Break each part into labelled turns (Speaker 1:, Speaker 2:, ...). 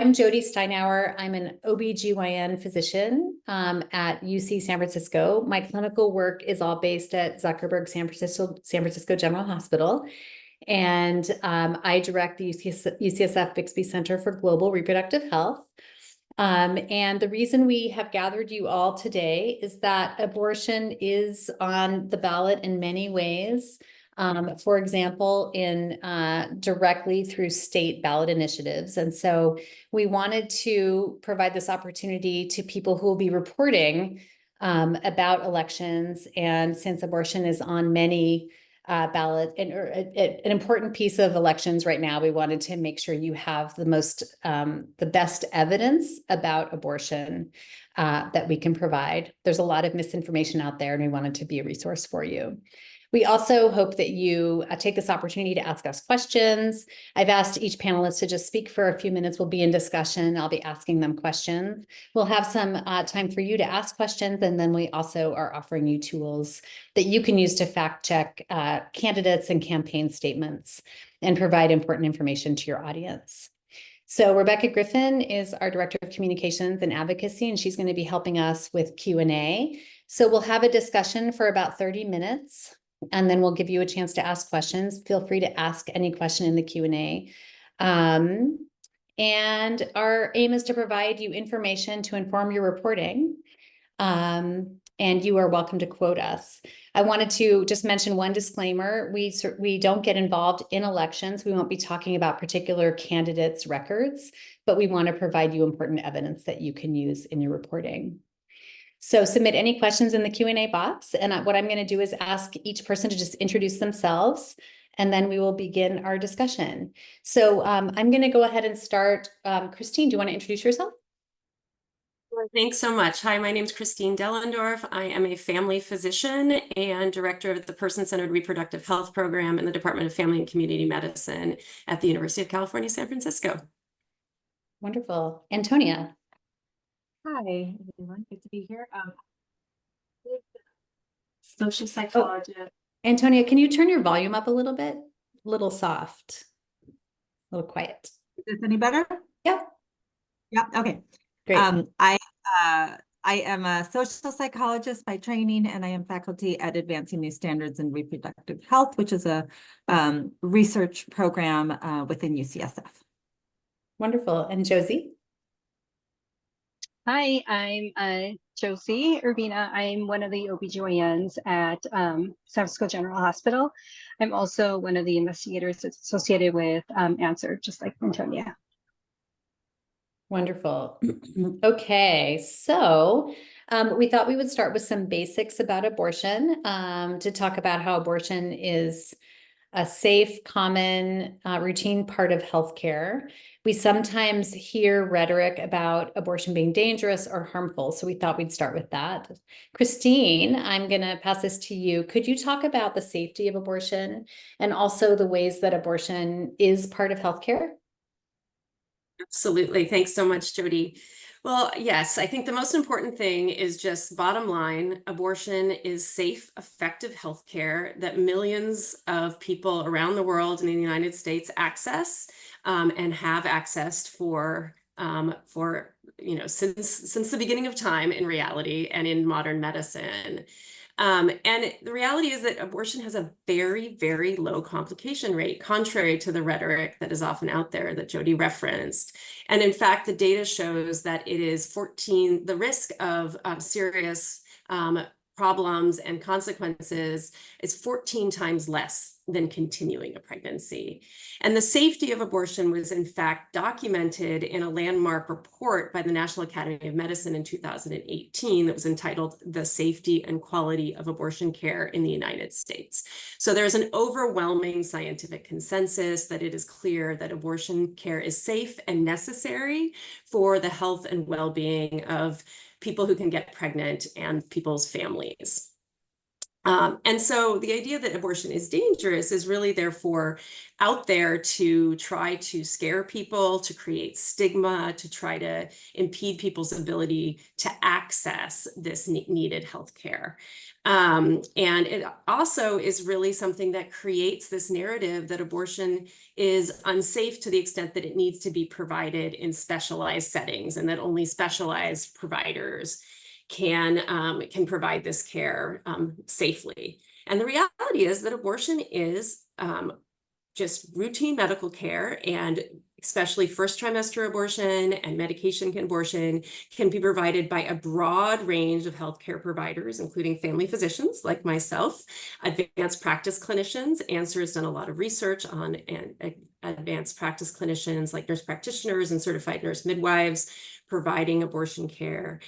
Speaker 1: I'm Jody Steinauer. I'm an OBGYN physician at UC San Francisco. My clinical work is all based at Zuckerberg San Francisco General Hospital. And I direct the UCSF Bixby Center for Global Reproductive Health. And the reason we have gathered you all today is that abortion is on the ballot in many ways. For example, in directly through state ballot initiatives. And so we wanted to provide this opportunity to people who will be reporting about elections. And since abortion is on many ballot and an important piece of elections right now, we wanted to make sure you have the best evidence about abortion that we can provide. There's a lot of misinformation out there, and we wanted to be a resource for you. We also hope that you take this opportunity to ask us questions. I've asked each panelist to just speak for a few minutes. We'll be in discussion. I'll be asking them questions. We'll have some time for you to ask questions, and then we also are offering you tools that you can use to fact check candidates and campaign statements and provide important information to your audience. So Rebecca Griffin is our Director of Communications and Advocacy, and she's going to be helping us with Q&A. So we'll have a discussion for about 30 minutes. And then we'll give you a chance to ask questions. Feel free to ask any question in the Q&A. And our aim is to provide you information to inform your reporting. And you are welcome to quote us. I wanted to just mention one disclaimer. We don't get involved in elections. We won't be talking about particular candidates' records, but we want to provide you important evidence that you can use in your reporting. So submit any questions in the Q&A box. And what I'm going to do is ask each person to just introduce themselves, and then we will begin our discussion. So I'm going to go ahead and start. Christine, do you want to introduce yourself?
Speaker 2: Thanks so much. Hi, my name is Christine Dellendorf. I am a family physician and director of the Person-Centered Reproductive Health Program in the Department of Family and Community Medicine at the University of California, San Francisco.
Speaker 1: Wonderful. Antonia.
Speaker 3: Hi, everyone. Good to be here. Social psychologist.
Speaker 1: Oh, Antonia, can you turn your volume up a little bit? A little soft, a little quiet.
Speaker 3: Is this any better?
Speaker 1: Yep.
Speaker 3: Yep. Okay.
Speaker 1: Great.
Speaker 3: I am a social psychologist by training, and I am faculty at Advancing New Standards in Reproductive Health, which is a research program within UCSF.
Speaker 1: Wonderful. And Josie?
Speaker 4: Hi, I'm Josie Urbina. I'm one of the OBGYNs at San Francisco General Hospital. I'm also one of the investigators associated with Answer, just like Antonia.
Speaker 1: Wonderful. Okay, so we thought we would start with some basics about abortion to talk about how abortion is a safe, common, routine part of healthcare. We sometimes hear rhetoric about abortion being dangerous or harmful, so we thought we'd start with that. Christine, I'm going to pass this to you. Could you talk about the safety of abortion and also the ways that abortion is part of healthcare?
Speaker 2: Absolutely. Thanks so much, Jody. Well, yes, I think the most important thing is just bottom line, abortion is safe, effective healthcare that millions of people around the world and in the United States access and have accessed for since the beginning of time in reality and in modern medicine. And the reality is that abortion has a very, very low complication rate, contrary to the rhetoric that is often out there that Jody referenced. And in fact, the data shows that it is the risk of serious problems and consequences is 14 times less than continuing a pregnancy. And the safety of abortion was in fact documented in a landmark report by the National Academy of Medicine in 2018 that was entitled The Safety and Quality of Abortion Care in the United States. So there's an overwhelming scientific consensus that it is clear that abortion care is safe and necessary for the health and well-being of people who can get pregnant and people's families. And so the idea that abortion is dangerous is really therefore out there to try to scare people, to create stigma, to try to impede people's ability to access this needed healthcare. And it also is really something that creates this narrative that abortion is unsafe to the extent that it needs to be provided in specialized settings, and that only specialized providers can provide this care safely. And the reality is that abortion is just routine medical care, and especially first trimester abortion and medication abortion can be provided by a broad range of healthcare providers, including family physicians like myself, advanced practice clinicians. Answer has done a lot of research on advanced practice clinicians like nurse practitioners and certified nurse midwives providing abortion care.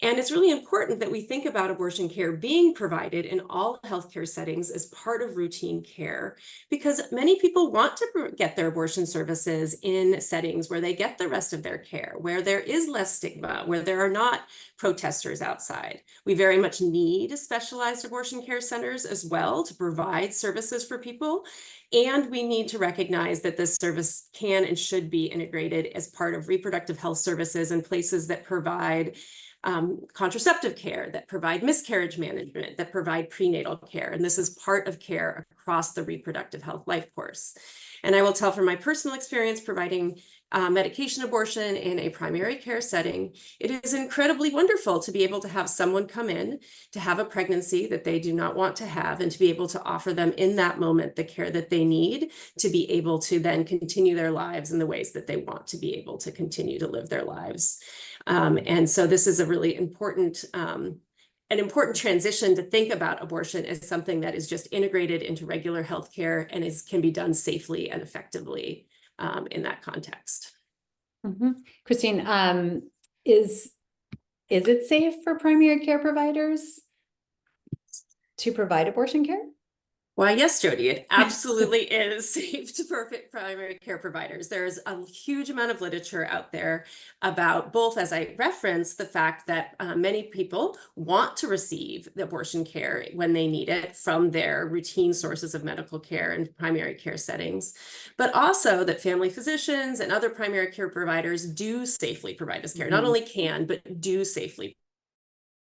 Speaker 2: And it's really important that we think about abortion care being provided in all healthcare settings as part of routine care, because many people want to get their abortion services in settings where they get the rest of their care, where there is less stigma, where there are not protesters outside. We very much need specialized abortion care centers as well to provide services for people. And we need to recognize that this service can and should be integrated as part of reproductive health services in places that provide contraceptive care, that provide miscarriage management, that provide prenatal care. And this is part of care across the reproductive health life course. And I will tell from my personal experience providing medication abortion in a primary care setting, it is incredibly wonderful to be able to have someone come in to have a pregnancy that they do not want to have, and to be able to offer them in that moment the care that they need to be able to then continue their lives in the ways that they want to be able to continue to live their lives. And so this is a really important an important transition to think about abortion as something that is just integrated into regular healthcare and can be done safely and effectively in that context.
Speaker 1: Mm-hmm. Christine, is it safe for primary care providers to provide abortion care?
Speaker 2: Why, yes, Jody, it absolutely is safe to primary care providers. There's a huge amount of literature out there about both, as I referenced, the fact that many people want to receive the abortion care when they need it from their routine sources of medical care and primary care settings, but also that family physicians and other primary care providers do safely provide this care. Not only can, but do safely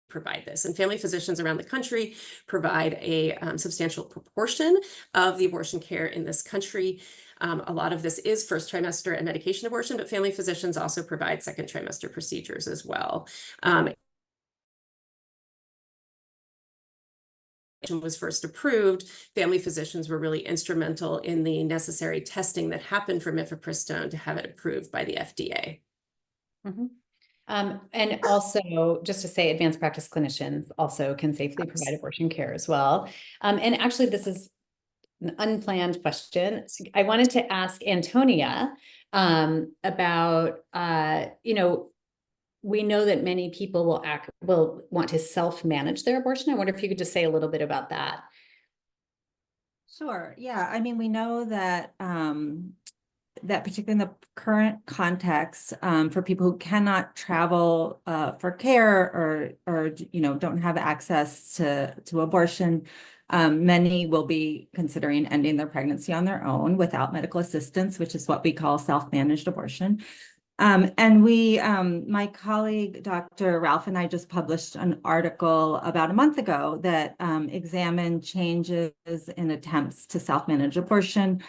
Speaker 2: provide this. And family physicians around the country provide a substantial proportion of the abortion care in this country. A lot of this is first trimester and medication abortion, but family physicians also provide second trimester procedures as well. Was first approved, family physicians were really instrumental in the necessary testing that happened for mifepristone to have it approved by the FDA.
Speaker 1: Mm-hmm. And also, just to say, advanced practice clinicians also can safely provide abortion care as well. And actually, this is an unplanned question. I wanted to ask Antonia about, we know that many people will want to self-manage their abortion. I wonder if you could just say a little bit about that.
Speaker 3: Sure. Yeah. I mean, we know that that particularly in the current context, for people who cannot travel for care or don't have access to abortion, many will be considering ending their pregnancy on their own without medical assistance, which is what we call self-managed abortion. And my colleague, Dr. Ralph, and I just published an article about a month ago that examined changes in attempts to self-manage abortion,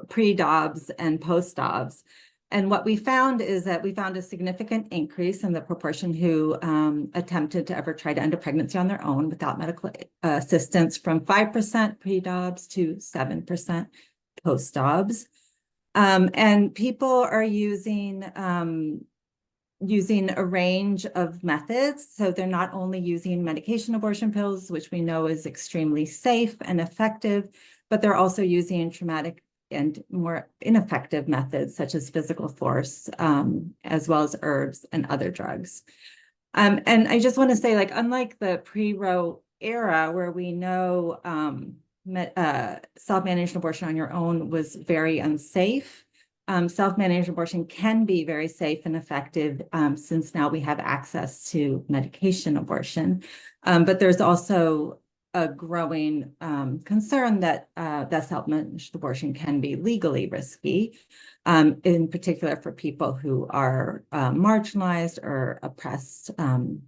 Speaker 3: pre-Dobbs and post-Dobbs. And what we found is that we found a significant increase in the proportion who attempted to ever try to end a pregnancy on their own without medical assistance, from 5% pre-Dobbs to 7% post-Dobbs. And people are using a range of methods. So they're not only using medication abortion pills, which we know is extremely safe and effective, but they're also using traumatic and more ineffective methods such as physical force, as well as herbs and other drugs. And I just want to say, like, unlike the pre-Roe era where we know self-managed abortion on your own was very unsafe, self-managed abortion can be very safe and effective since now we have access to medication abortion. But there's also a growing concern that self-managed abortion can be legally risky, in particular for people who are marginalized or oppressed and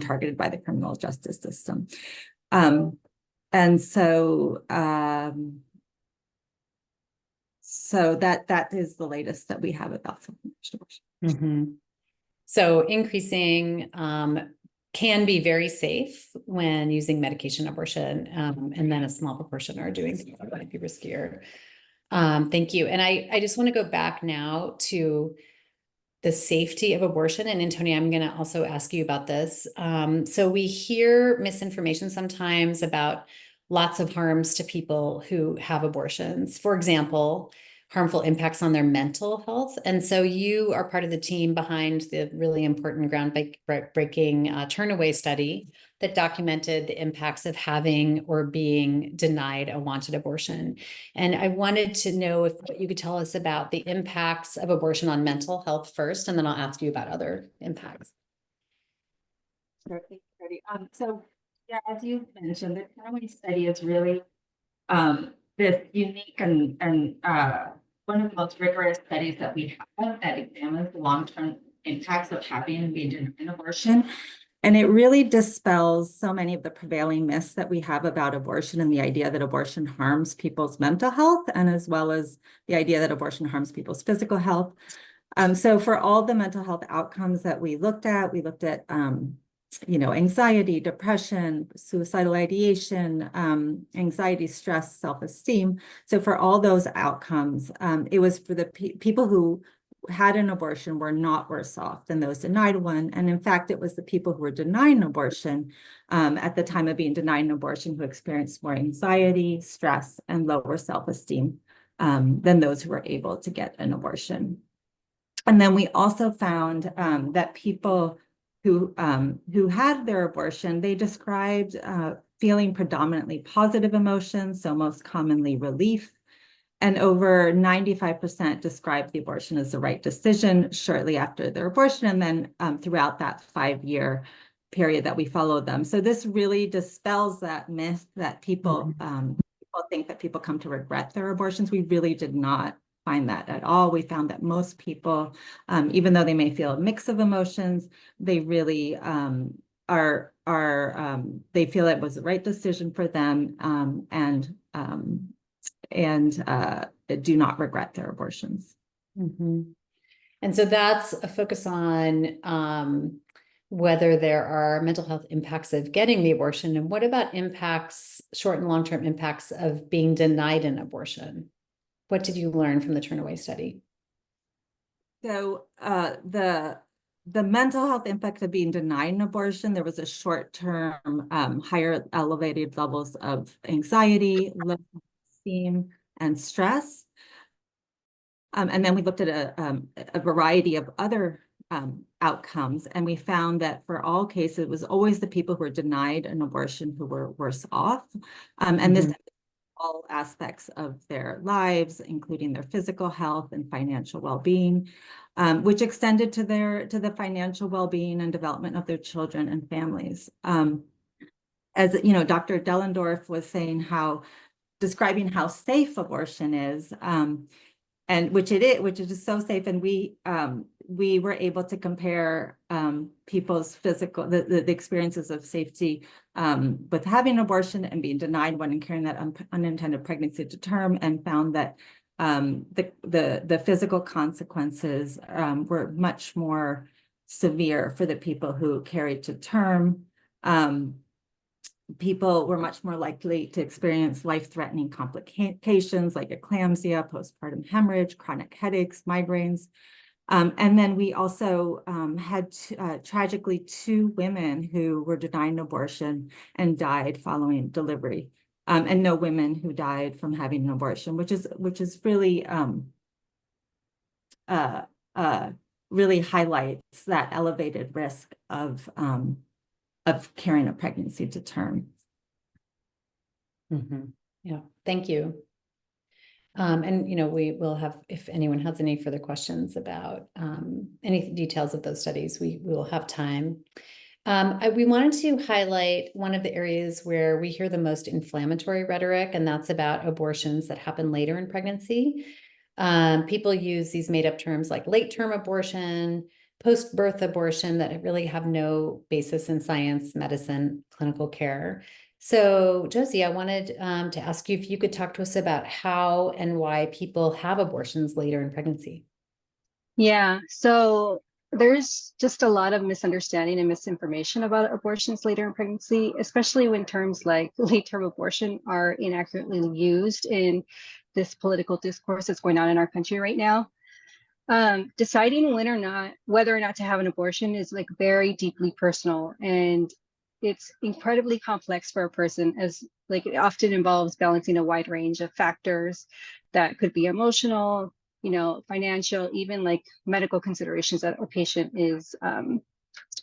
Speaker 3: targeted by the criminal justice system. And so that is the latest that we have about self-managed abortion.
Speaker 1: Mm-hmm. So increasing can be very safe when using medication abortion, and then a small proportion are doing things that might be riskier. Thank you. And I just want to go back now to the safety of abortion. And Antonia, I'm going to also ask you about this. So we hear misinformation sometimes about lots of harms to people who have abortions. For example, harmful impacts on their mental health. And so you are part of the team behind the really important groundbreaking Turnaway study that documented the impacts of having or being denied a wanted abortion. And I wanted to know if you could tell us about the impacts of abortion on mental health first, and then I'll ask you about other impacts.
Speaker 3: Sure, thank you, Freddie. So yeah, as you mentioned, the Turnaway study is really this unique and one of the most rigorous studies that we have that examines the long-term impacts of having and being denied an abortion. And it really dispels so many of the prevailing myths that we have about abortion and the idea that abortion harms people's mental health, and as well as the idea that abortion harms people's physical health. So for all the mental health outcomes that we looked at anxiety, depression, suicidal ideation, anxiety, stress, self-esteem. So for all those outcomes, it was for the people who had an abortion were not worse off than those denied one. And in fact, it was the people who were denying abortion at the time of being denied an abortion who experienced more anxiety, stress, and lower self-esteem than those who were able to get an abortion. And then we also found that people who had their abortion, they described feeling predominantly positive emotions, so most commonly relief. And over 95% described the abortion as the right decision shortly after their abortion, and then throughout that 5-year period that we followed them. So this really dispels that myth that people think that people come to regret their abortions. We really did not find that at all. We found that most people, even though they may feel a mix of emotions, they really they feel it was the right decision for them, and do not regret their abortions.
Speaker 1: Mm-hmm. And so that's a focus on whether there are mental health impacts of getting the abortion, and what about impacts, short and long-term impacts of being denied an abortion? What did you learn from the Turnaway study?
Speaker 3: So the mental health impact of being denied an abortion, there was a short-term higher elevated levels of anxiety, low esteem, and stress. And then we looked at a variety of other outcomes, and we found that for all cases, it was always the people who were denied an abortion who were worse off. And this all aspects of their lives, including their physical health and financial well-being, which extended to the financial well-being and development of their children and families. As you know, Dr. Dellendorf was saying describing how safe abortion is, and which it is so safe, and we were able to compare people's physical the experiences of safety with having an abortion and being denied one and carrying that unintended pregnancy to term, and found that the physical consequences were much more severe for the people who carried to term. People were much more likely to experience life-threatening complications like eclampsia, postpartum hemorrhage, chronic headaches, migraines. And then we also had tragically 2 women who were denied an abortion and died following delivery, and no women who died from having an abortion, which is really really highlights that elevated risk of carrying a pregnancy to term.
Speaker 1: Yeah, thank you. And, we will have, if anyone has any further questions about any details of those studies, we will have time. We wanted to highlight one of the areas where we hear the most inflammatory rhetoric, and that's about abortions that happen later in pregnancy. People use these made up terms like late-term abortion, post-birth abortion that really have no basis in science, medicine, clinical care. So, Josie, I wanted to ask you if you could talk to us about how and why people have abortions later in pregnancy.
Speaker 4: Yeah, so there's just a lot of misunderstanding and misinformation about abortions later in pregnancy, especially when terms like late-term abortion are inaccurately used in this political discourse that's going on in our country right now. Deciding whether or not to have an abortion is like very deeply personal, and it's incredibly complex for a person, as like it often involves balancing a wide range of factors that could be emotional, financial, even like medical considerations that a patient is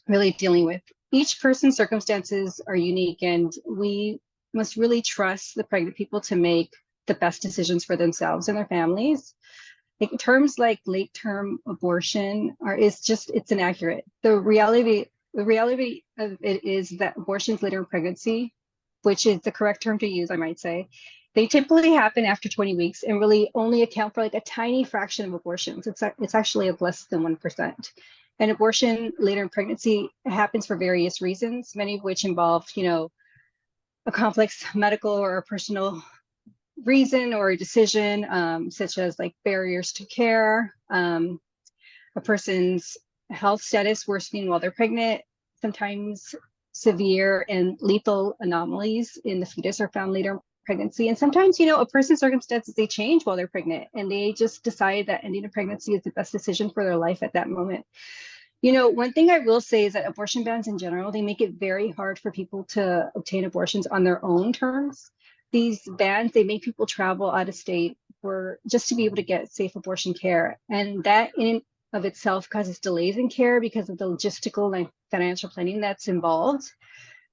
Speaker 4: really dealing with. Each person's circumstances are unique, and we must really trust the pregnant people to make the best decisions for themselves and their families. Like terms like late-term abortion it's inaccurate. The reality of it is that abortions later in pregnancy, which is the correct term to use, I might say, they typically happen after 20 weeks and really only account for like a tiny fraction of abortions. It's actually less than 1%. And abortion later in pregnancy happens for various reasons, many of which involve, a complex medical or personal reason or a decision, such as like barriers to care, a person's health status worsening while they're pregnant. Sometimes severe and lethal anomalies in the fetus are found later in pregnancy. And sometimes, a person's circumstances, they change while they're pregnant, and they just decide that ending a pregnancy is the best decision for their life at that moment. One thing I will say is that abortion bans in general, they make it very hard for people to obtain abortions on their own terms. These bans, they make people travel out of state just to be able to get safe abortion care. And that in of itself causes delays in care because of the logistical and financial planning that's involved.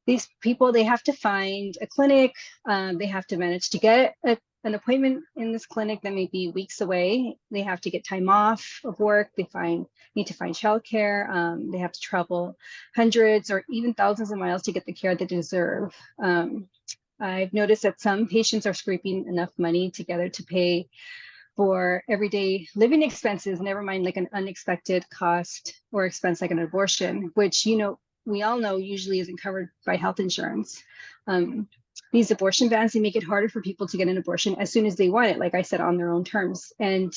Speaker 4: These people, they have to find a clinic, they have to manage to get an appointment in this clinic that may be weeks away. They have to get time off of work. They need to find childcare. They have to travel hundreds or even thousands of miles to get the care they deserve. I've noticed that some patients are scraping enough money together to pay for everyday living expenses, never mind like an unexpected cost or expense like an abortion, which, we all know usually isn't covered by health insurance. These abortion bans, they make it harder for people to get an abortion as soon as they want it, like I said, on their own terms. And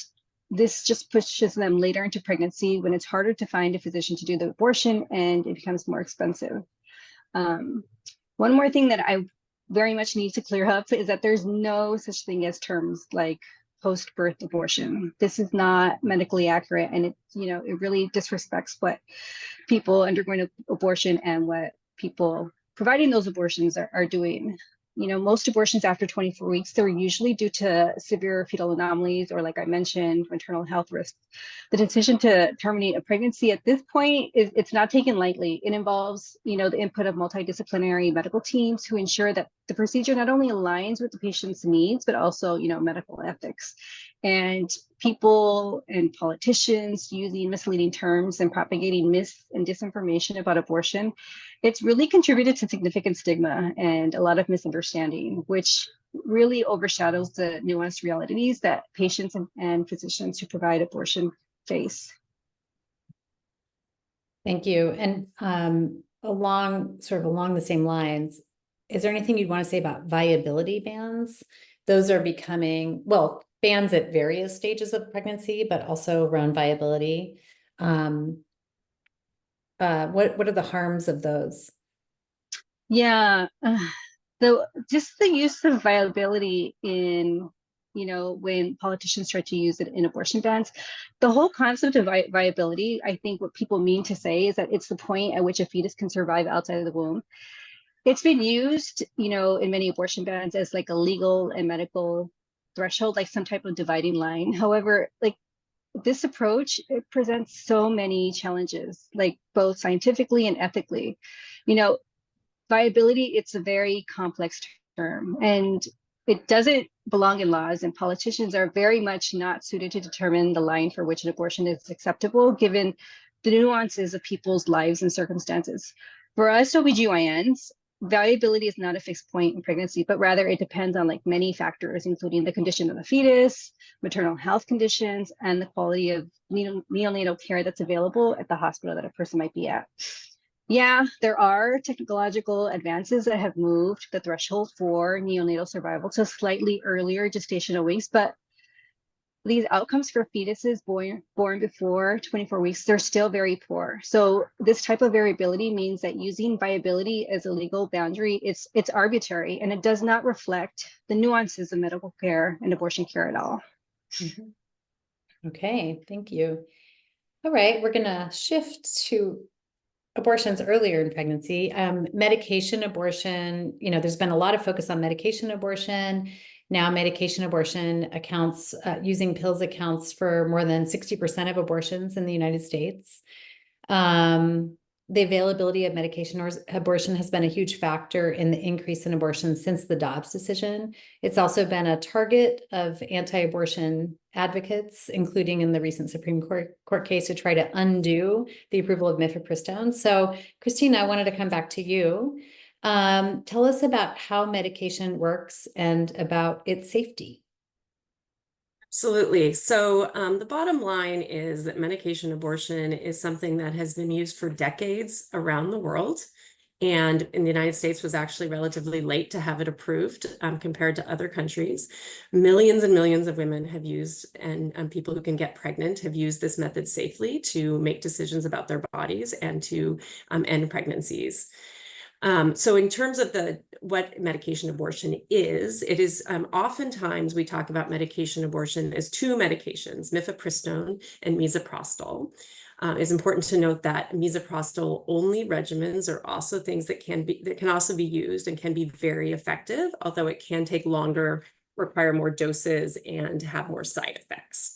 Speaker 4: this just pushes them later into pregnancy when it's harder to find a physician to do the abortion and it becomes more expensive. One more thing that I very much need to clear up is that there's no such thing as terms like post-birth abortion. This is not medically accurate, and it really disrespects what people undergoing abortion and what people providing those abortions are doing. Most abortions after 24 weeks, they're usually due to severe fetal anomalies or, like I mentioned, maternal health risks. The decision to terminate a pregnancy at this point it's not taken lightly. It involves, the input of multidisciplinary medical teams who ensure that the procedure not only aligns with the patient's needs, but also, medical ethics. And people and politicians using misleading terms and propagating myths and disinformation about abortion, it's really contributed to significant stigma and a lot of misunderstanding, which really overshadows the nuanced realities that patients and physicians who provide abortion face.
Speaker 1: Thank you. And along the same lines, is there anything you'd want to say about viability bans? Those are becoming, bans at various stages of pregnancy, but also around viability. What are the harms of those?
Speaker 4: Yeah, so just the use of viability in, when politicians try to use it in abortion bans, the whole concept of viability, I think what people mean to say is that it's the point at which a fetus can survive outside of the womb. It's been used, in many abortion bans as like a legal and medical threshold, like some type of dividing line. However, like this approach, it presents so many challenges, like both scientifically and ethically. Viability, it's a very complex term, and it doesn't belong in laws, and politicians are very much not suited to determine the line for which an abortion is acceptable, given the nuances of people's lives and circumstances. For us OBGYNs, variability is not a fixed point in pregnancy, but rather it depends on like many factors, including the condition of the fetus, maternal health conditions, and the quality of neonatal care that's available at the hospital that a person might be at. Yeah, there are technological advances that have moved the threshold for neonatal survival to slightly earlier gestational weeks, but these outcomes for fetuses born before 24 weeks, they're still very poor. So this type of variability means that using viability as a legal boundary, it's arbitrary, and it does not reflect the nuances of medical care and abortion care at all.
Speaker 1: Okay, thank you. All right, we're gonna shift to abortions earlier in pregnancy. Medication abortion, there's been a lot of focus on medication abortion. Now medication abortion accounts, using pills accounts for more than 60% of abortions in the United States. The availability of medication or abortion has been a huge factor in the increase in abortion since the Dobbs decision. It's also been a target of anti-abortion advocates, including in the recent Supreme Court case to try to undo the approval of mifepristone. So, Christina, I wanted to come back to you. Tell us about how medication works and about its safety.
Speaker 2: Absolutely. So the bottom line is that medication abortion is something that has been used for decades around the world. And in the United States was actually relatively late to have it approved compared to other countries. Millions and millions of women have used, and people who can get pregnant have used this method safely to make decisions about their bodies and to end pregnancies. So in terms of what medication abortion is, it is oftentimes we talk about medication abortion as two medications, mifepristone and misoprostol. It's important to note that misoprostol only regimens are also things that can also be used and can be very effective, although it can take longer, require more doses, and have more side effects.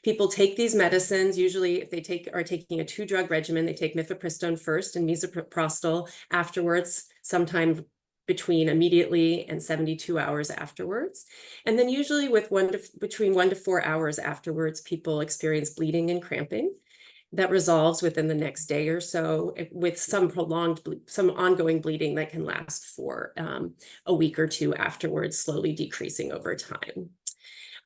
Speaker 2: People take these medicines, usually if they are taking a 2-drug regimen, they take mifepristone first and misoprostol afterwards, sometime between immediately and 72 hours afterwards. And then usually with between 1 to 4 hours afterwards, people experience bleeding and cramping that resolves within the next day or so, with some ongoing bleeding that can last for a week or two afterwards, slowly decreasing over time.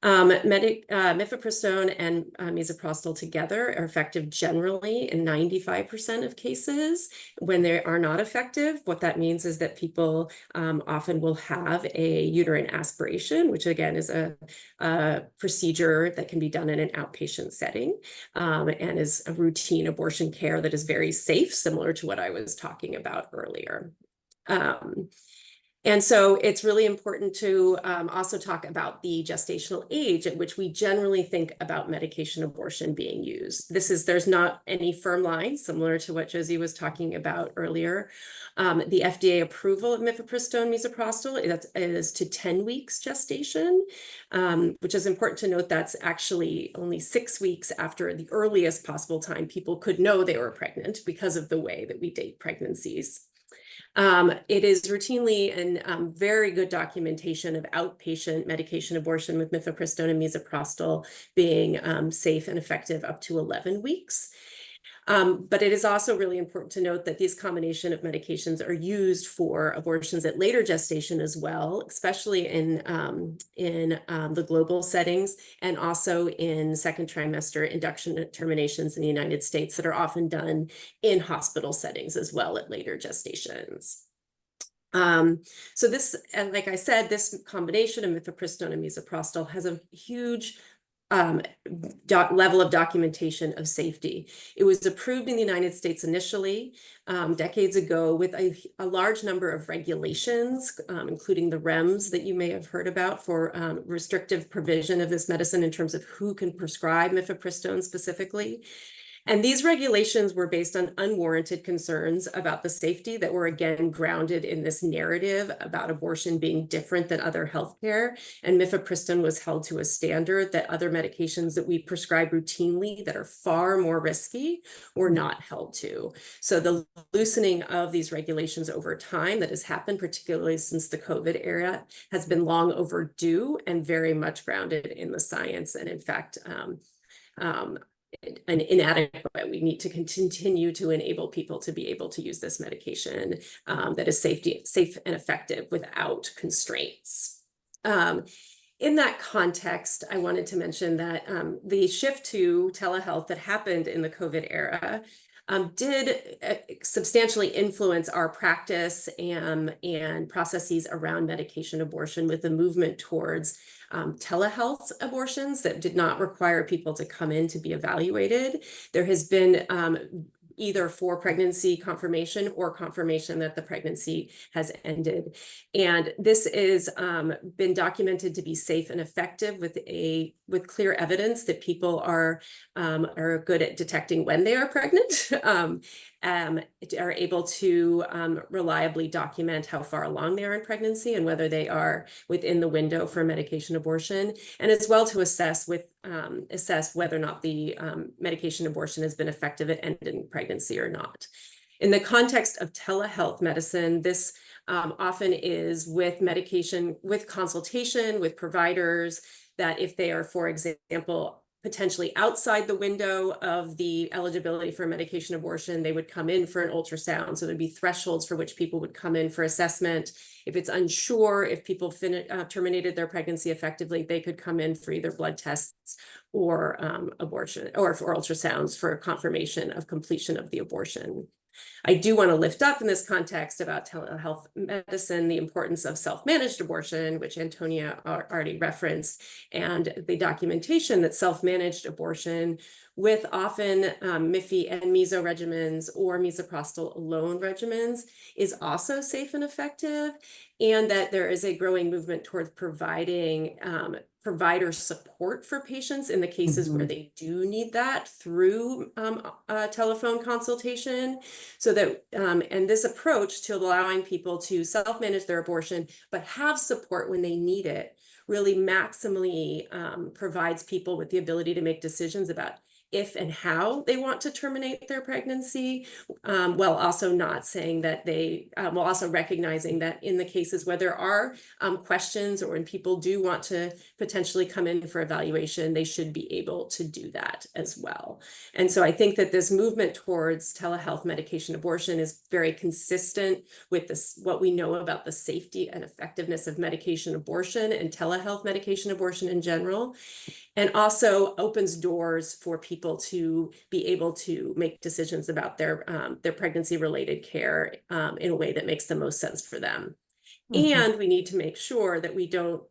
Speaker 2: Mifepristone and misoprostol together are effective generally in 95% of cases. When they are not effective, what that means is that people often will have a uterine aspiration, which again is a procedure that can be done in an outpatient setting and is a routine abortion care that is very safe, similar to what I was talking about earlier. And so it's really important to also talk about the gestational age at which we generally think about medication abortion being used. There's not any firm line, similar to what Josie was talking about earlier. The FDA approval of mifepristone, misoprostol is to 10 weeks gestation, which is important to note. That's actually only 6 weeks after the earliest possible time people could know they were pregnant because of the way that we date pregnancies. It is routinely and very good documentation of outpatient medication abortion with mifepristone and misoprostol being safe and effective up to 11 weeks. But it is also really important to note that these combination of medications are used for abortions at later gestation as well, especially in the global settings, and also in second trimester induction terminations in the United States that are often done in hospital settings as well at later gestations. So this, and like I said, this combination of mifepristone and misoprostol has a huge level of documentation of safety. It was approved in the United States initially decades ago with a large number of regulations, including the REMS that you may have heard about for restrictive provision of this medicine in terms of who can prescribe mifepristone specifically. And these regulations were based on unwarranted concerns about the safety that were again grounded in this narrative about abortion being different than other healthcare. And mifepristone was held to a standard that other medications that we prescribe routinely that are far more risky were not held to. So the loosening of these regulations over time that has happened, particularly since the COVID era, has been long overdue and very much grounded in the science. And in fact, an inadequate. We need to continue to enable people to be able to use this medication that is safe and effective without constraints. In that context, I wanted to mention that the shift to telehealth that happened in the COVID era did substantially influence our practice and processes around medication abortion, with the movement towards telehealth abortions that did not require people to come in to be evaluated. There has been either for pregnancy confirmation or confirmation that the pregnancy has ended. And this is been documented to be safe and effective with clear evidence that people are good at detecting when they are pregnant, are able to reliably document how far along they are in pregnancy and whether they are within the window for medication abortion, and as well to assess whether or not the medication abortion has been effective at ending pregnancy or not. In the context of telehealth medicine, this often is with medication, with consultation with providers, that if they are, for example, potentially outside the window of the eligibility for medication abortion, they would come in for an ultrasound. So there'd be thresholds for which people would come in for assessment. If it's unsure if people terminated their pregnancy effectively, they could come in for either blood tests or abortion, or for ultrasounds for confirmation of completion of the abortion. I do want to lift up in this context about telehealth medicine the importance of self-managed abortion, which Antonia already referenced, and the documentation that self-managed abortion with often MIFI and meso regimens or misoprostol alone regimens is also safe and effective, and that there is a growing movement towards providing provider support for patients in the cases where they do need that through telephone consultation. So that, and this approach to allowing people to self-manage their abortion, but have support when they need it, really maximally provides people with the ability to make decisions about if and how they want to terminate their pregnancy, while also not saying that they, while also recognizing that in the cases where there are questions or when people do want to potentially come in for evaluation, they should be able to do that as well. And so I think that this movement towards telehealth medication abortion is very consistent with this, what we know about the safety and effectiveness of medication abortion and telehealth medication abortion in general, and also opens doors for people to be able to make decisions about their pregnancy-related care in a way that makes the most sense for them. And we need to make sure that we don't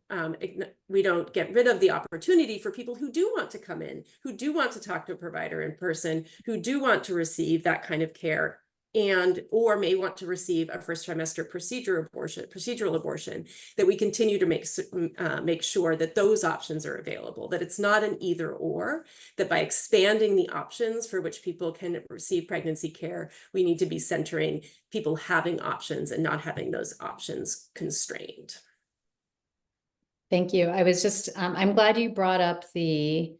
Speaker 2: get rid of the opportunity for people who do want to come in, who do want to talk to a provider in person, who do want to receive that kind of care, and or may want to receive a first trimester procedural abortion, that we continue to make sure that those options are available, that it's not an either or, that by expanding the options for which people can receive pregnancy care, we need to be centering people having options and not having those options constrained.
Speaker 1: Thank you. I was just, I'm glad you brought up the,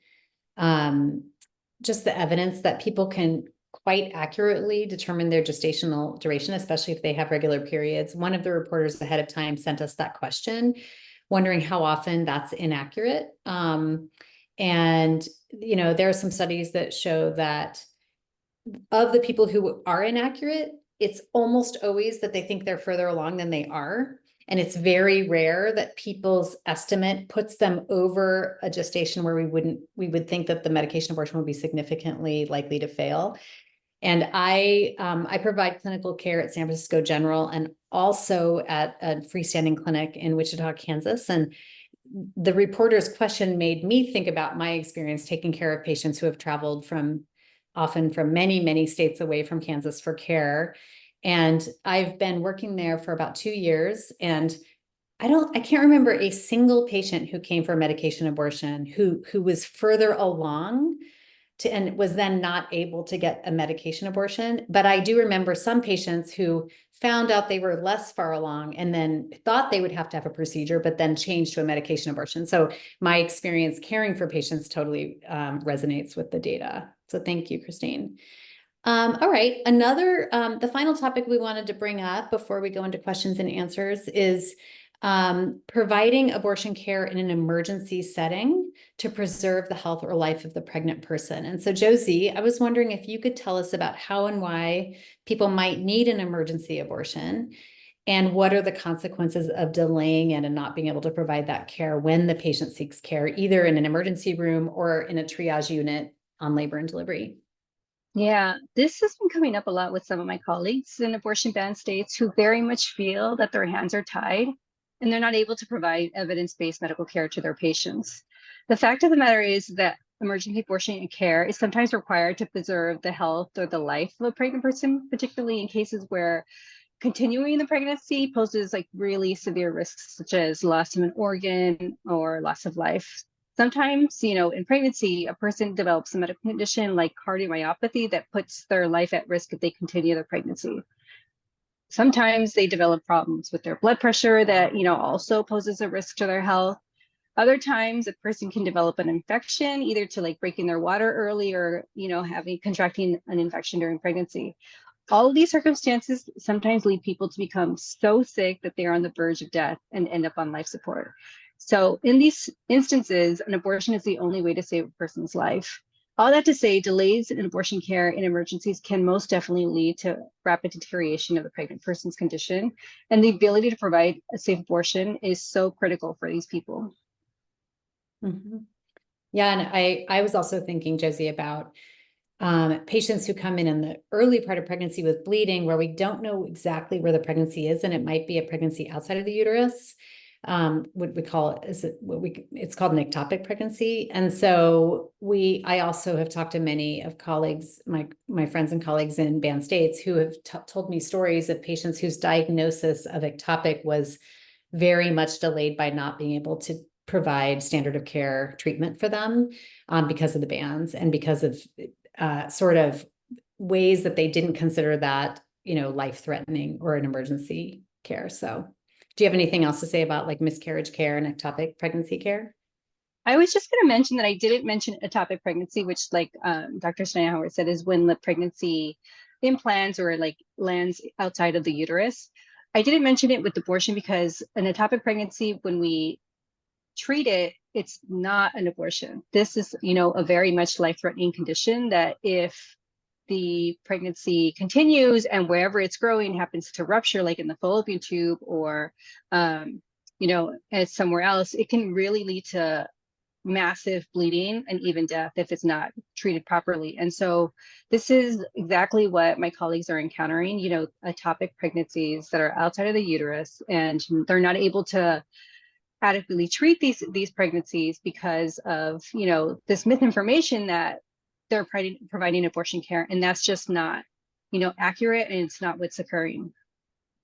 Speaker 1: just the evidence that people can quite accurately determine their gestational duration, especially if they have regular periods. One of the reporters ahead of time sent us that question, wondering how often that's inaccurate. And, you know, there are some studies that show that of the people who are inaccurate, it's almost always that they think they're further along than they are. And it's very rare that people's estimate puts them over a gestation where we would think that the medication abortion would be significantly likely to fail. And I provide clinical care at San Francisco General and also at a freestanding clinic in Wichita, Kansas. And the reporter's question made me think about my experience taking care of patients who have traveled often from many, many states away from Kansas for care. And I've been working there for about 2 years, and I can't remember a single patient who came for medication abortion who was further along and was then not able to get a medication abortion. But I do remember some patients who found out they were less far along and then thought they would have to have a procedure, but then changed to a medication abortion. So my experience caring for patients totally resonates with the data. So thank you, Christine. All right, the final topic we wanted to bring up before we go into questions and answers is providing abortion care in an emergency setting to preserve the health or life of the pregnant person. And so Josie, I was wondering if you could tell us about how and why people might need an emergency abortion, and what are the consequences of delaying it and not being able to provide that care when the patient seeks care, either in an emergency room or in a triage unit on labor and delivery.
Speaker 4: Yeah, this has been coming up a lot with some of my colleagues in abortion ban states who very much feel that their hands are tied and they're not able to provide evidence-based medical care to their patients. The fact of the matter is that emergency abortion care is sometimes required to preserve the health or the life of a pregnant person, particularly in cases where continuing the pregnancy poses like really severe risks, such as loss of an organ or loss of life. Sometimes, in pregnancy, a person develops a medical condition like cardiomyopathy that puts their life at risk if they continue their pregnancy. Sometimes they develop problems with their blood pressure that, also poses a risk to their health. Other times, a person can develop an infection, either to like breaking their water early or, contracting an infection during pregnancy. All of these circumstances sometimes lead people to become so sick that they are on the verge of death and end up on life support. So in these instances, an abortion is the only way to save a person's life. All that to say, delays in abortion care in emergencies can most definitely lead to rapid deterioration of the pregnant person's condition. And the ability to provide a safe abortion is so critical for these people.
Speaker 1: Mm-hmm. Yeah, and I was also thinking, Josie, about patients who come in the early part of pregnancy with bleeding, where we don't know exactly where the pregnancy is, and it might be a pregnancy outside of the uterus. What we call it is it's called an ectopic pregnancy. And so I also have talked to many of colleagues, my friends and colleagues in banned states, who have told me stories of patients whose diagnosis of ectopic was very much delayed by not being able to provide standard of care treatment for them because of the bans and because of sort of ways that they didn't consider that, life-threatening or an emergency care. So do you have anything else to say about like miscarriage care and ectopic pregnancy care?
Speaker 4: I was just going to mention that I didn't mention ectopic pregnancy, which like Dr. Steinhauer said is when the pregnancy implants or like lands outside of the uterus. I didn't mention it with abortion because an ectopic pregnancy, when we treat it, it's not an abortion. This is, a very much life-threatening condition that if the pregnancy continues and wherever it's growing happens to rupture, like in the fallopian tube or, as somewhere else, it can really lead to massive bleeding and even death if it's not treated properly. And so this is exactly what my colleagues are encountering, ectopic pregnancies that are outside of the uterus, and they're not able to adequately treat these pregnancies because of this misinformation that they're providing abortion care, and that's just not accurate, and it's not what's occurring.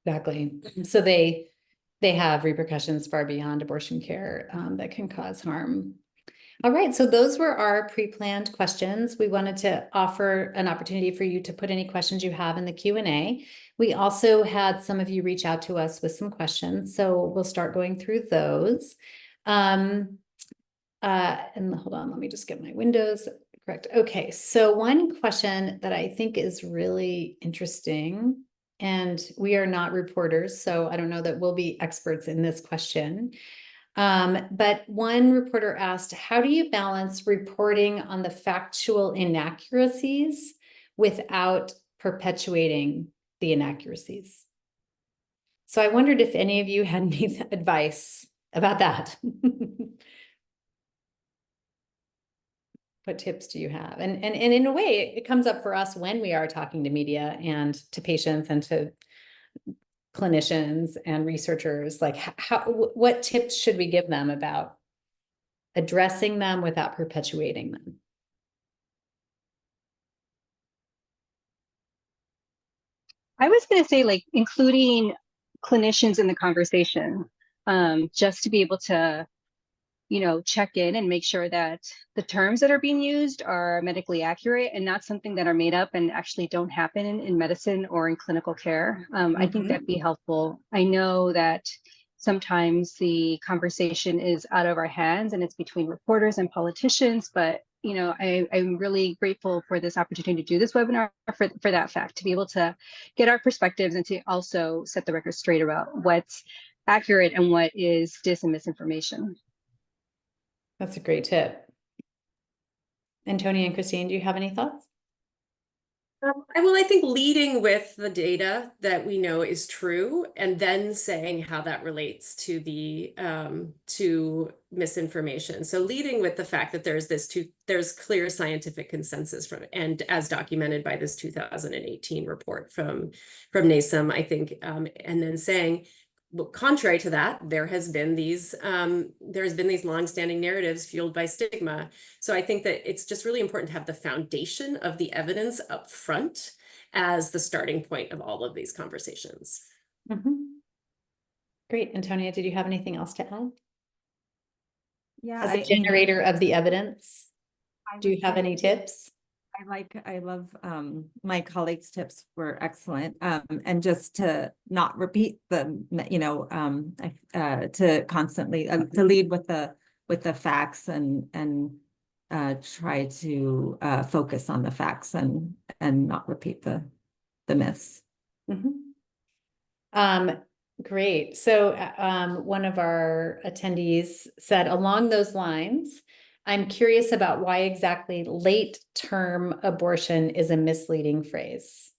Speaker 1: Exactly. So they have repercussions far beyond abortion care that can cause harm. All right, so those were our pre-planned questions. We wanted to offer an opportunity for you to put any questions you have in the Q&A. We also had some of you reach out to us with some questions, so we'll start going through those. And hold on, let me just get my windows correct. Okay, so one question that I think is really interesting, and we are not reporters, so I don't know that we'll be experts in this question. But one reporter asked, how do you balance reporting on the factual inaccuracies without perpetuating the inaccuracies? So I wondered if any of you had any advice about that. What tips do you have? And in a way, it comes up for us when we are talking to media and to patients and to clinicians and researchers, like what tips should we give them about addressing them without perpetuating them?
Speaker 4: I was going to say, like, including clinicians in the conversation, just to be able to check in and make sure that the terms that are being used are medically accurate and not something that are made up and actually don't happen in medicine or in clinical care. I think that'd be helpful. I know that sometimes the conversation is out of our hands and it's between reporters and politicians, but I'm really grateful for this opportunity to do this webinar for that fact, to be able to get our perspectives and to also set the record straight about what's accurate and what is dis and misinformation.
Speaker 1: That's a great tip. And Tony and Christine, do you have any thoughts?
Speaker 2: I think leading with the data that we know is true, and then saying how that relates to the to misinformation. So leading with the fact that there's clear scientific consensus from, and as documented by this 2018 report from NASEM, I think, and then saying, well, contrary to that, there's been these longstanding narratives fueled by stigma. So I think that it's just really important to have the foundation of the evidence up front as the starting point of all of these conversations.
Speaker 1: Great. Antonia, did you have anything else to add?
Speaker 3: Yeah,
Speaker 1: As a generator of the evidence, do you have any tips?
Speaker 3: I love my colleagues' tips were excellent. And just to not repeat them, to constantly to lead with the facts and try to focus on the facts and not repeat the myths.
Speaker 1: Great. So one of our attendees said, along those lines, I'm curious about why exactly late-term abortion is a misleading phrase.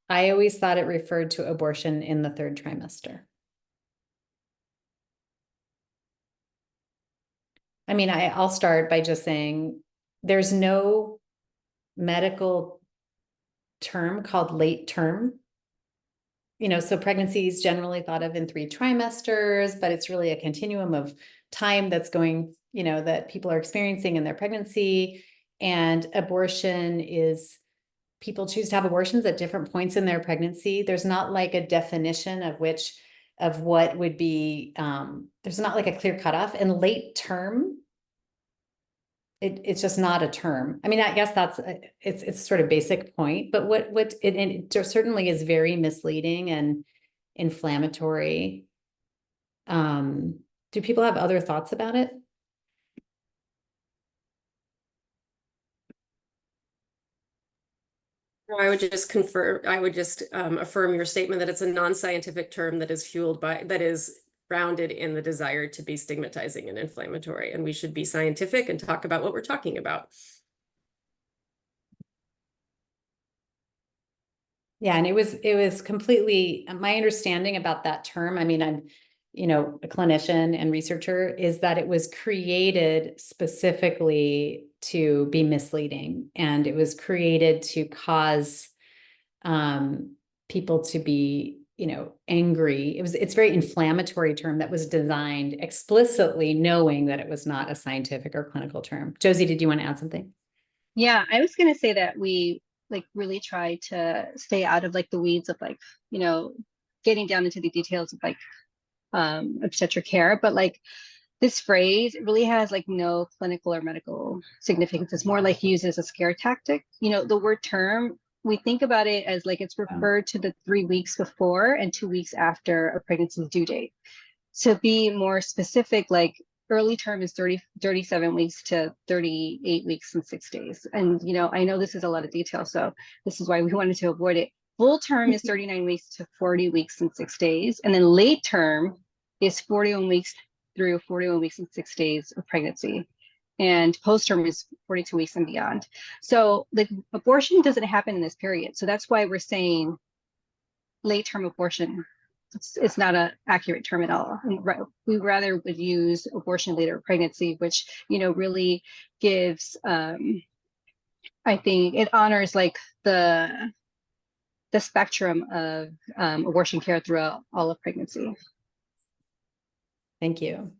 Speaker 1: I always thought it referred to abortion in the 3rd trimester. I mean, I'll start by just saying there's no medical term called late term. So pregnancy is generally thought of in 3 trimesters, but it's really a continuum of time that's going, that people are experiencing in their pregnancy. And abortion is, people choose to have abortions at different points in their pregnancy. There's not like a definition of what would be, there's not like a clear cutoff. And late term, it's just not a term. I mean, I guess that's, it's sort of basic point, but it certainly is very misleading and inflammatory. Do people have other thoughts about it?
Speaker 2: I would just affirm your statement that it's a non-scientific term that is grounded in the desire to be stigmatizing and inflammatory, and we should be scientific and talk about what we're talking about.
Speaker 1: Yeah, and it was completely my understanding about that term. I mean, I'm, a clinician and researcher, is that it was created specifically to be misleading, and it was created to cause people to be, angry. It's a very inflammatory term that was designed explicitly knowing that it was not a scientific or clinical term. Josie, did you want to add something?
Speaker 4: Yeah, I was going to say that we really try to stay out of the weeds of getting down into the details of obstetric care, but this phrase really has no clinical or medical significance. It's more used as a scare tactic. The word term, we think about it as it's referred to the 3 weeks before and 2 weeks after a pregnancy's due date. To be more specific, early term is 37 weeks to 38 weeks and 6 days. And, I know this is a lot of detail, so this is why we wanted to avoid it. Full term is 39 weeks to 40 weeks and 6 days. And then late term is 41 weeks through 41 weeks and 6 days of pregnancy. And post-term is 42 weeks and beyond. So abortion doesn't happen in this period. So that's why we're saying late-term abortion. It's not an accurate term at all. We rather would use abortion later pregnancy, which, really gives, I think it honors the spectrum of abortion care throughout all of pregnancy.
Speaker 1: Thank you.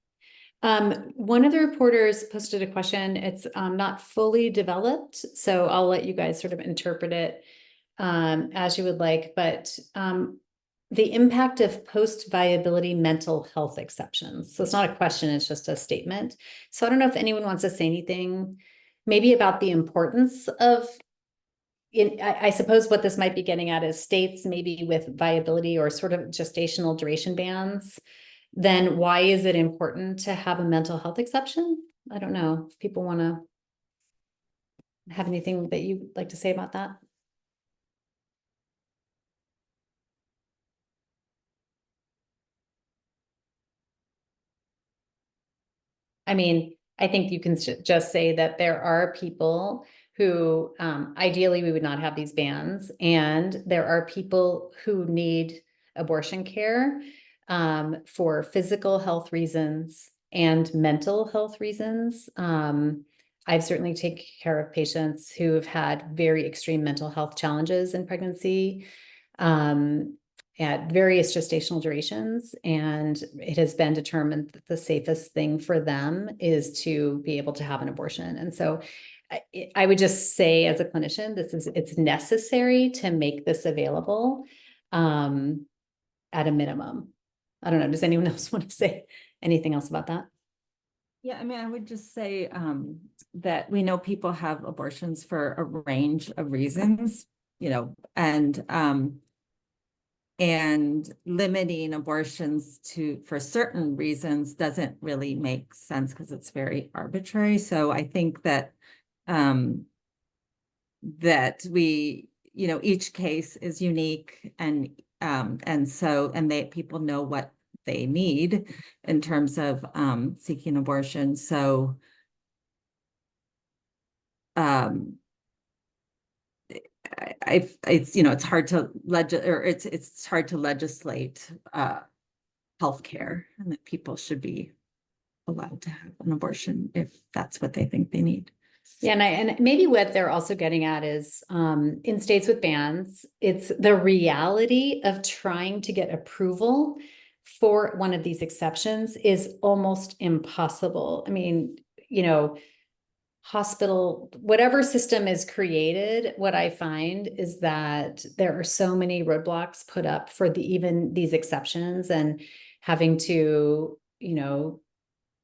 Speaker 1: One of the reporters posted a question. It's not fully developed, so I'll let you guys sort of interpret it as you would like. But the impact of post-viability mental health exceptions. So it's not a question, it's just a statement. So I don't know if anyone wants to say anything, maybe about the importance of, I suppose what this might be getting at is states maybe with viability or sort of gestational duration bans, then why is it important to have a mental health exception? I don't know if people want to have anything that you'd like to say about that. I mean, I think you can just say that there are people who ideally we would not have these bans, and there are people who need abortion care for physical health reasons and mental health reasons. I've certainly taken care of patients who have had very extreme mental health challenges in pregnancy. At various gestational durations, and it has been determined that the safest thing for them is to be able to have an abortion. And so I would just say as a clinician, it's necessary to make this available at a minimum. I don't know, does anyone else want to say anything else about that?
Speaker 3: Yeah, I mean, I would just say that we know people have abortions for a range of reasons, and limiting abortions for certain reasons doesn't really make sense because it's very arbitrary. So I think that that we, each case is unique, and people know what they need in terms of seeking abortion. So it's hard to it's hard to legislate healthcare, and that people should be allowed to have an abortion if that's what they think they need.
Speaker 1: Yeah, and maybe what they're also getting at is in states with bans, it's the reality of trying to get approval for one of these exceptions is almost impossible. I mean, hospital, whatever system is created, what I find is that there are so many roadblocks put up for even these exceptions, and having to,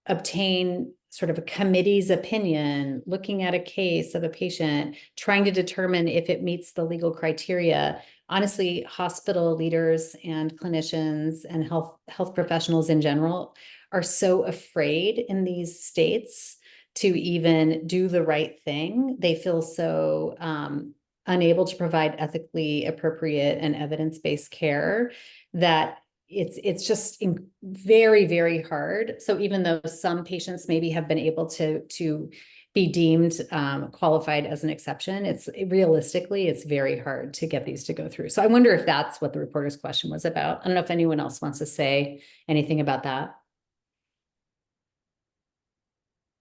Speaker 1: obtain sort of a committee's opinion, looking at a case of a patient, trying to determine if it meets the legal criteria. Honestly, hospital leaders and clinicians and health professionals in general are so afraid in these states to even do the right thing. They feel so unable to provide ethically appropriate and evidence-based care that it's just very, very hard. So even though some patients maybe have been able to be deemed qualified as an exception, it's very hard to get these to go through. So I wonder if that's what the reporter's question was about. I don't know if anyone else wants to say anything about that.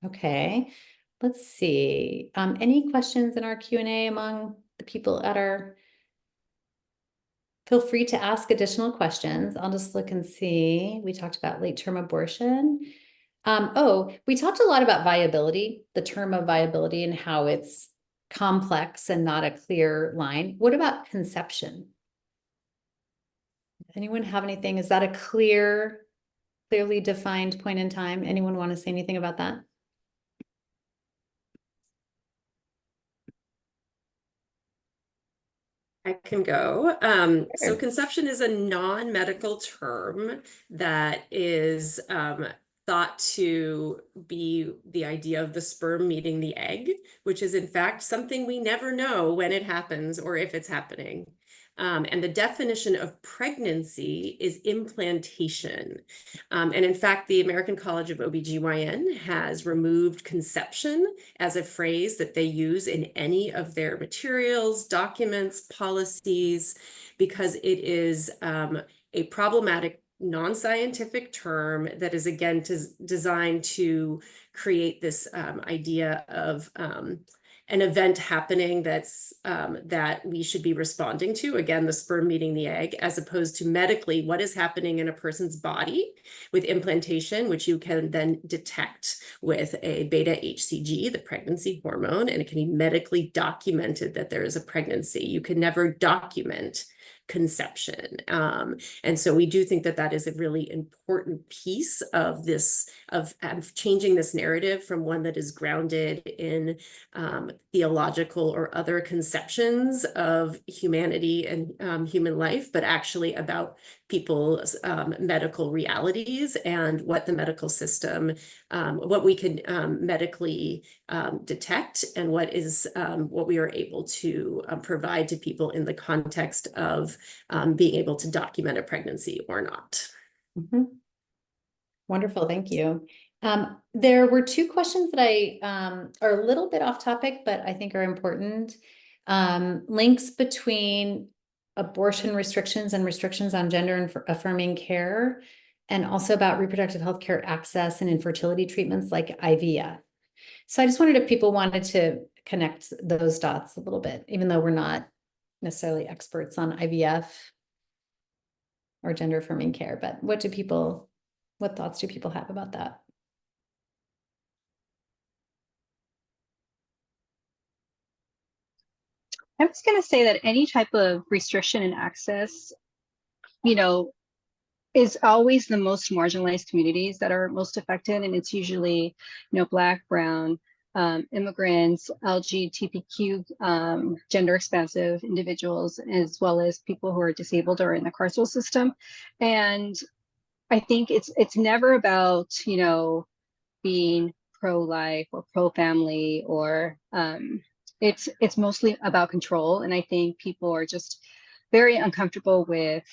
Speaker 1: Okay, let's see. Any questions in our Q&A among the people at our... Feel free to ask additional questions. I'll just look and see. We talked about late-term abortion. We talked a lot about viability, the term of viability, and how it's complex and not a clear line. What about conception? Anyone have anything? Is that a clearly defined point in time? Anyone want to say anything about that?
Speaker 2: I can go.
Speaker 1: Sure.
Speaker 2: So conception is a non-medical term that is thought to be the idea of the sperm meeting the egg, which is in fact something we never know when it happens or if it's happening. And the definition of pregnancy is implantation. And in fact, the American College of OBGYN has removed conception as a phrase that they use in any of their materials, documents, policies, because it is a problematic non-scientific term that is again designed to create this idea of an event happening that's that we should be responding to, again, the sperm meeting the egg, as opposed to medically what is happening in a person's body with implantation, which you can then detect with a beta HCG, the pregnancy hormone, and it can be medically documented that there is a pregnancy. You can never document conception. And so we do think that that is a really important piece of this, of changing this narrative from one that is grounded in theological or other conceptions of humanity and human life, but actually about people's medical realities and what the medical system, what we can medically detect, and what we are able to provide to people in the context of being able to document a pregnancy or not.
Speaker 1: Mm-hmm. Wonderful, thank you. There were two questions that I are a little bit off topic, but I think are important. Links between abortion restrictions and restrictions on gender affirming care, and also about reproductive health care access and infertility treatments like IVF. So I just wondered if people wanted to connect those dots a little bit, even though we're not necessarily experts on IVF or gender affirming care, but what thoughts do people have about that?
Speaker 4: I was going to say that any type of restriction in access, is always the most marginalized communities that are most affected. And it's usually, Black, Brown, immigrants, LGBTQ, gender expansive individuals, as well as people who are disabled or in the carceral system. And I think it's never about, being pro-life or pro-family, or it's mostly about control. And I think people are just very uncomfortable with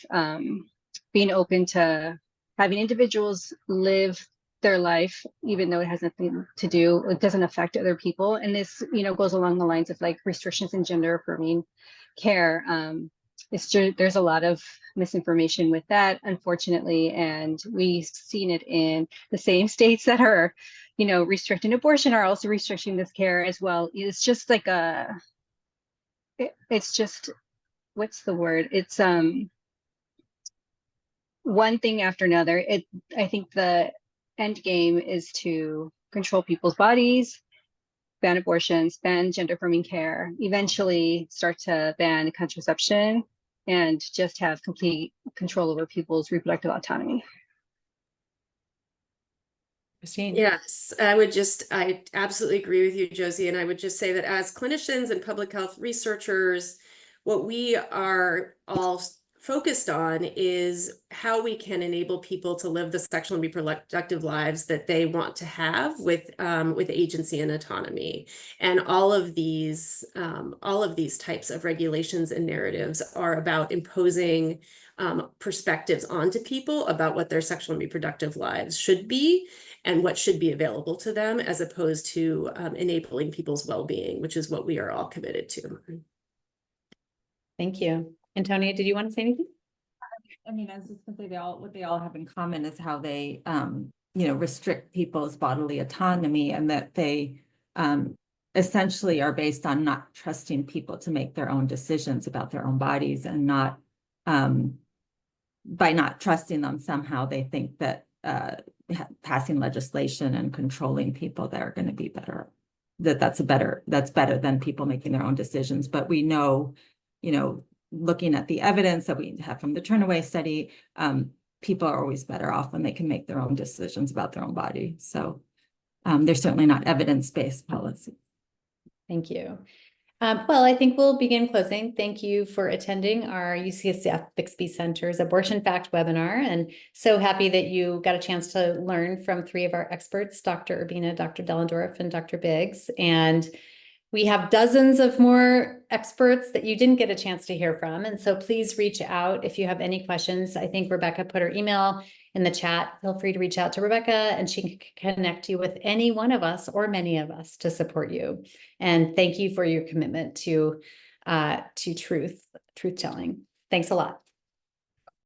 Speaker 4: being open to having individuals live their life, even though it has nothing to do, it doesn't affect other people. And this, goes along the lines of like restrictions in gender affirming care. It's just, there's a lot of misinformation with that, unfortunately, and we've seen it in the same states that are, restricting abortion are also restricting this care as well. It's just like it's just, what's the word? It's one thing after another. I think the end game is to control people's bodies, ban abortions, ban gender affirming care, eventually start to ban contraception, and just have complete control over people's reproductive autonomy.
Speaker 1: Christine?
Speaker 2: Yes, I absolutely agree with you, Josie. And I would just say that as clinicians and public health researchers, what we are all focused on is how we can enable people to live the sexual and reproductive lives that they want to have with agency and autonomy. And all of these types of regulations and narratives are about imposing perspectives onto people about what their sexual and reproductive lives should be and what should be available to them, as opposed to enabling people's well-being, which is what we are all committed to.
Speaker 1: Thank you. Antonia, did you want to say anything?
Speaker 3: I mean, I was just gonna say what they all have in common is how they, restrict people's bodily autonomy, and that they essentially are based on not trusting people to make their own decisions about their own bodies, and not by not trusting them, somehow they think that passing legislation and controlling people that are going to be better, that's better than people making their own decisions. But we know, looking at the evidence that we have from the Turnaway study, people are always better off when they can make their own decisions about their own body. So they're certainly not evidence-based policy.
Speaker 1: Thank you. Well, I think we'll begin closing. Thank you for attending our UCSF Bixby Center's Abortion Fact webinar, and so happy that you got a chance to learn from three of our experts, Dr. Urbina, Dr. Dellendorf, and Dr. Biggs. And we have dozens of more experts that you didn't get a chance to hear from. And so please reach out if you have any questions. I think Rebecca put her email in the chat. Feel free to reach out to Rebecca, and she can connect you with any one of us or many of us to support you. And thank you for your commitment to truth telling. Thanks a lot.